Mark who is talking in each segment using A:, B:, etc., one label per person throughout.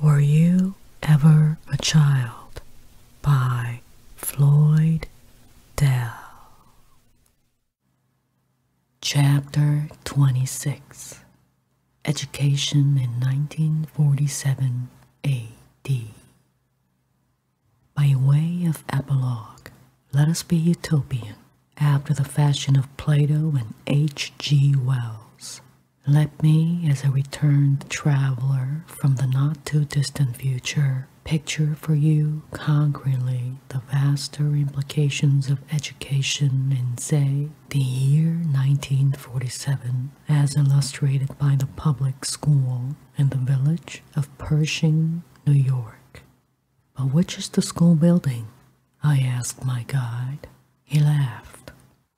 A: Were You Ever a Child? By Floyd Dell. Chapter 26. Education in 1947 A.D. By way of epilogue, let us be utopian, after the fashion of Plato and H.G. Wells. Let me, as a returned traveler from the not-too-distant future, picture for you concretely the vaster implications of education in, say, the year 1947, as illustrated by the public school in the village of Pershing, New York. But which is the school building? I asked my guide. He laughed.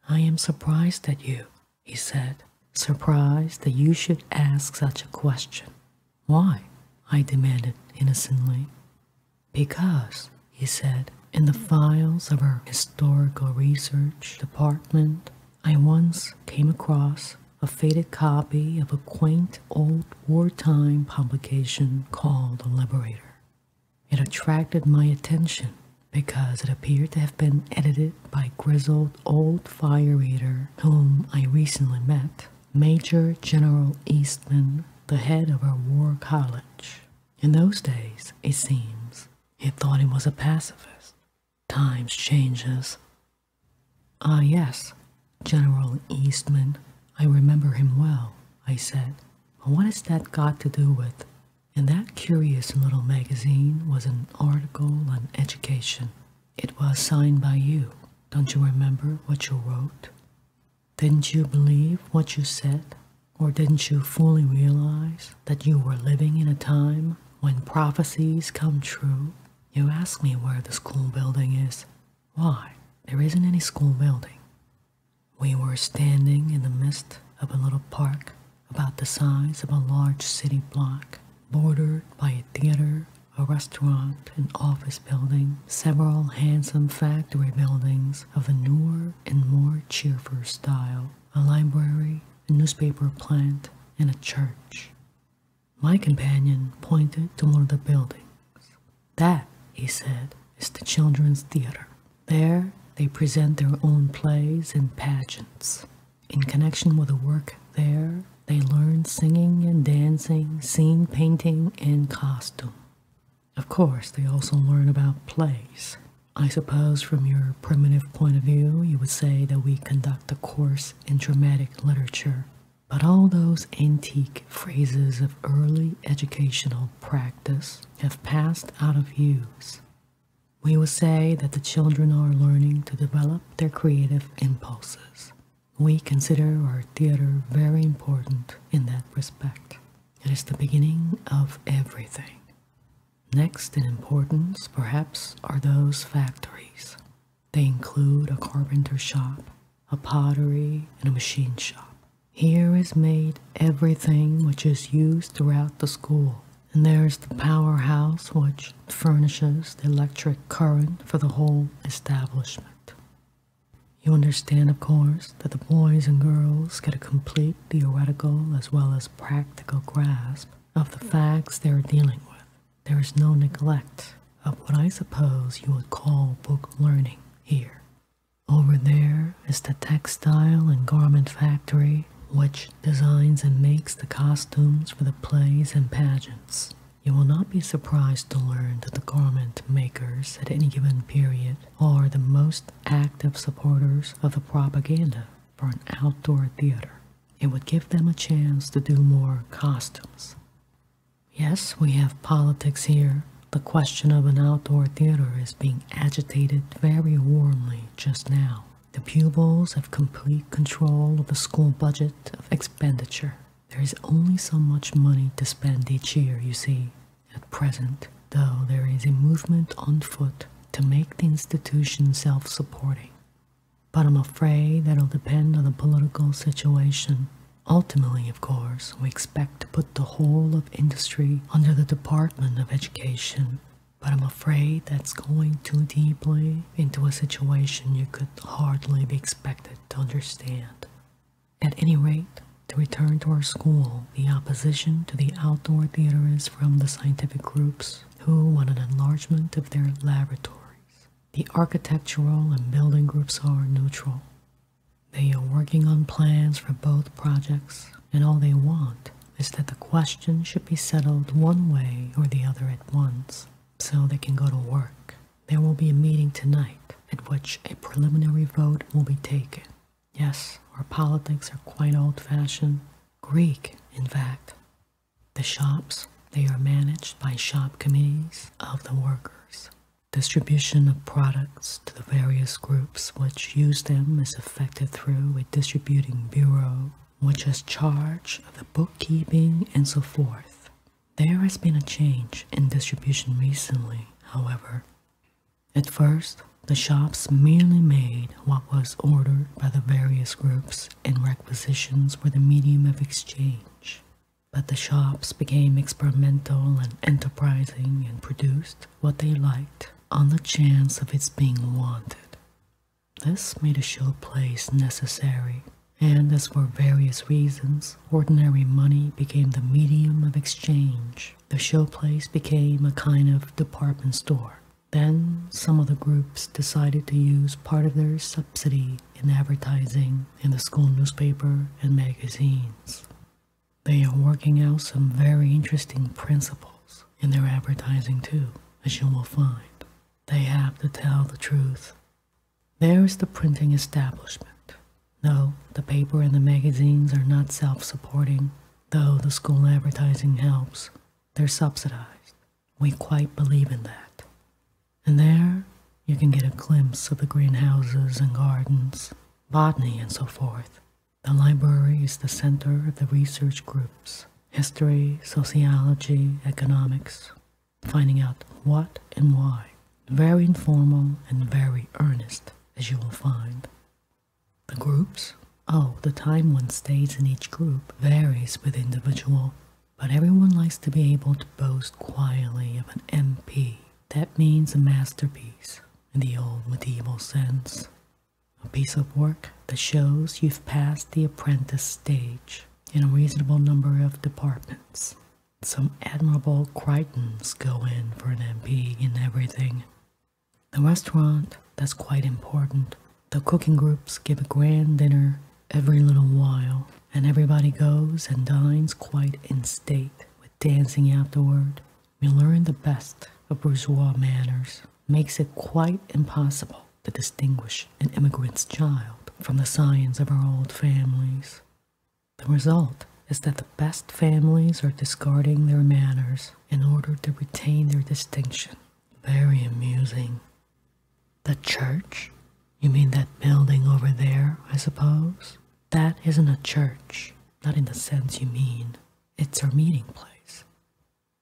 A: I am surprised at you, he said. Surprised that you should ask such a question. Why? I demanded innocently. Because, he said, in the files of our historical research department, I once came across a faded copy of a quaint old wartime publication called The Liberator. It attracted my attention because it appeared to have been edited by grizzled old fire eater whom I recently met, Major General Eastman, the head of our war college. In those days, it seems, he thought he was a pacifist. Times changes. Ah, yes, General Eastman. I remember him well, I said. But what has that got to do with? In that curious little magazine was an article on education. It was signed by you. Don't you remember what you wrote? Didn't you believe what you said? Or didn't you fully realize that you were living in a time when prophecies come true? You ask me where the school building is. Why? There isn't any school building. We were standing in the midst of a little park about the size of a large city block, bordered by a theater, a restaurant, an office building, several handsome factory buildings of a newer and more cheerful style, a library, a newspaper plant, and a church. My companion pointed to one of the buildings. That, he said, is the children's theater. There, they present their own plays and pageants. In connection with the work there, they learn singing and dancing, scene painting, and costume. Of course, they also learn about plays. I suppose from your primitive point of view, you would say that we conduct a course in dramatic literature. But all those antique phrases of early educational practice have passed out of use. We would say that the children are learning to develop their creative impulses. We consider our theater very important in that respect. It is the beginning of everything. Next in importance, perhaps, are those factories. They include a carpenter shop, a pottery, and a machine shop. Here is made everything which is used throughout the school. And there's the powerhouse which furnishes the electric current for the whole establishment. You understand, of course, that the boys and girls get a complete theoretical as well as practical grasp of the facts they are dealing with. There is no neglect of what I suppose you would call book learning here. Over there is the textile and garment factory, which designs and makes the costumes for the plays and pageants. You will not be surprised to learn that the garment makers at any given period are the most active supporters of the propaganda for an outdoor theater. It would give them a chance to do more costumes. Yes, we have politics here. The question of an outdoor theater is being agitated very warmly just now. The pupils have complete control of the school budget of expenditure. There is only so much money to spend each year, you see, at present, though there is a movement on foot to make the institution self-supporting. But I'm afraid that'll depend on the political situation. Ultimately, of course, we expect to put the whole of industry under the Department of Education, but I'm afraid that's going too deeply into a situation you could hardly be expected to understand. At any rate, had returned to our school, the opposition to the outdoor theater is from the scientific groups who want an enlargement of their laboratories. The architectural and building groups are neutral. They are working on plans for both projects, and all they want is that the question should be settled one way or the other at once, so they can go to work. There will be a meeting tonight at which a preliminary vote will be taken. Yes, our politics are quite old-fashioned, Greek, in fact. The shops, they are managed by shop committees of the workers. Distribution of products to the various groups which use them is effected through a distributing bureau, which has charge of the bookkeeping and so forth. There has been a change in distribution recently, however. At first, the shops merely made what was ordered by the various groups, and requisitions were the medium of exchange. But the shops became experimental and enterprising and produced what they liked on the chance of its being wanted. This made a showplace necessary, and as for various reasons, ordinary money became the medium of exchange. The showplace became a kind of department store. Then some of the groups decided to use part of their subsidy in advertising in the school newspaper and magazines. They are working out some very interesting principles in their advertising too, as you will find. They have to tell the truth. There is the printing establishment. No, the paper and the magazines are not self-supporting, though the school advertising helps. They're subsidized. We quite believe in that. And there, you can get a glimpse of the greenhouses and gardens, botany and so forth. The library is the center of the research groups, history, sociology, economics, finding out what and why. Very informal and very earnest, as you will find. The groups? Oh, the time one stays in each group varies with individual, but everyone likes to be able to boast quietly of an MP. That means a masterpiece, in the old medieval sense. A piece of work that shows you've passed the apprentice stage in a reasonable number of departments. Some admirable Crichtons go in for an MP in everything. The restaurant, that's quite important. The cooking groups give a grand dinner every little while, and everybody goes and dines quite in state, with dancing afterward. You learn the best of bourgeois manners. Makes it quite impossible to distinguish an immigrant's child from the scions of our old families. The result is that the best families are discarding their manners in order to retain their distinction. Very amusing. The church? You mean that building over there, I suppose? That isn't a church, not in the sense you mean. It's our meeting place.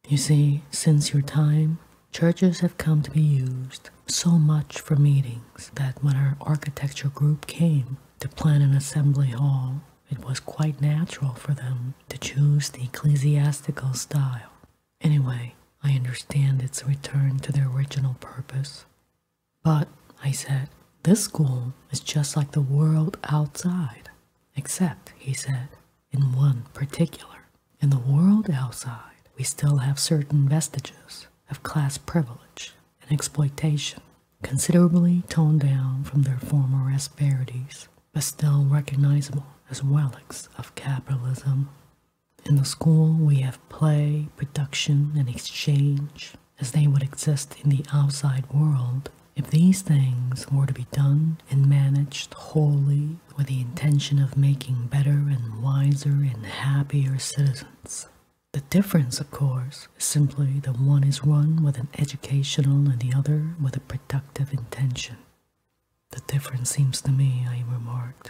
A: You see, since your time, churches have come to be used so much for meetings that when our architecture group came to plan an assembly hall, it was quite natural for them to choose the ecclesiastical style. Anyway, I understand it's a return to their original purpose. But, I said, this school is just like the world outside, except, he said, in one particular. In the world outside, we still have certain vestiges of class privilege and exploitation, considerably toned down from their former asperities, but still recognizable as relics of capitalism. In the school, we have play, production, and exchange as they would exist in the outside world if these things were to be done and managed wholly with the intention of making better and wiser and happier citizens. The difference, of course, is simply that one is run with an educational and the other with a productive intention. The difference seems to me, I remarked,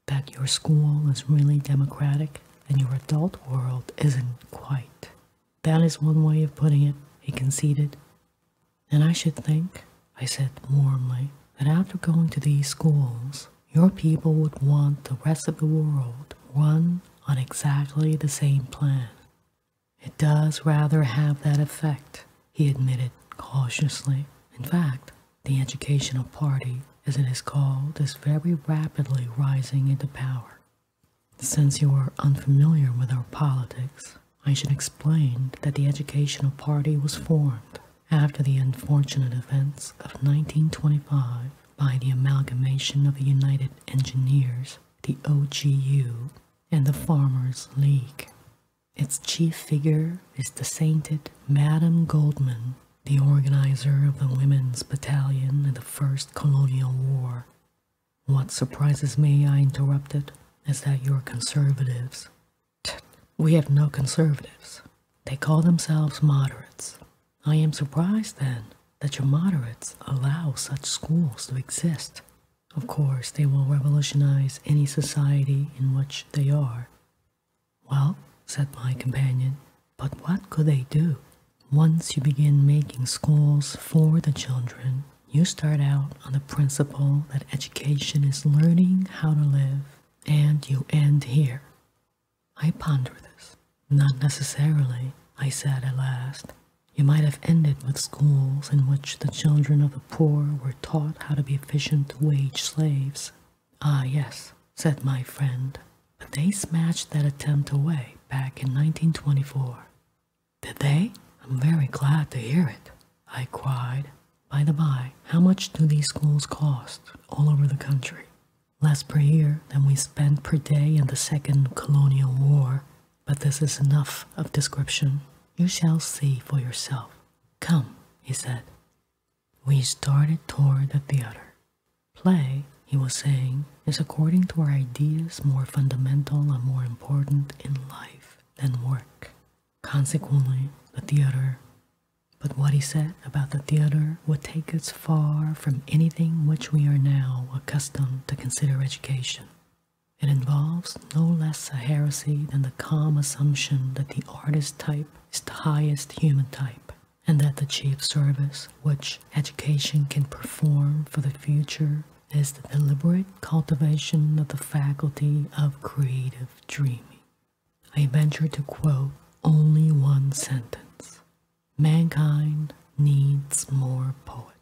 A: that your school is really democratic and your adult world isn't quite. That is one way of putting it, he conceded. And I should think, I said warmly, that after going to these schools, your people would want the rest of the world run on exactly the same plan. It does rather have that effect, he admitted cautiously. In fact, the educational party, as it is called, is very rapidly rising into power. Since you are unfamiliar with our politics, I should explain that the Educational Party was formed after the unfortunate events of 1925 by the amalgamation of the United Engineers, the OGU, and the Farmers' League. Its chief figure is the sainted Madame Goldman, the organizer of the Women's Battalion in the First Colonial War. What surprises me, I interrupted, is that you're conservatives. We have no conservatives. They call themselves moderates. I am surprised, then, that your moderates allow such schools to exist. Of course, they will revolutionize any society in which they are. Well, said my companion, but what could they do? Once you begin making schools for the children, you start out on the principle that education is learning how to live, and you end here. I ponder this. Not necessarily, I said at last. You might have ended with schools in which the children of the poor were taught how to be efficient wage slaves. Ah, yes, said my friend, but they smashed that attempt away back in 1924. Did they? I'm very glad to hear it, I cried. By the by, how much do these schools cost all over the country? Less per year than we spent per day in the Second Colonial War, but this is enough of description. You shall see for yourself. Come, he said. We started toward the theater. Play, he was saying, is according to our ideas more fundamental and more important in life than work. Consequently, the theater. But what he said about the theater would take us far from anything which we are now accustomed to consider education. It involves no less a heresy than the calm assumption that the artist type is the highest human type, and that the chief service which education can perform for the future is the deliberate cultivation of the faculty of creative dreaming. I venture to quote only one sentence. Mankind needs more poets.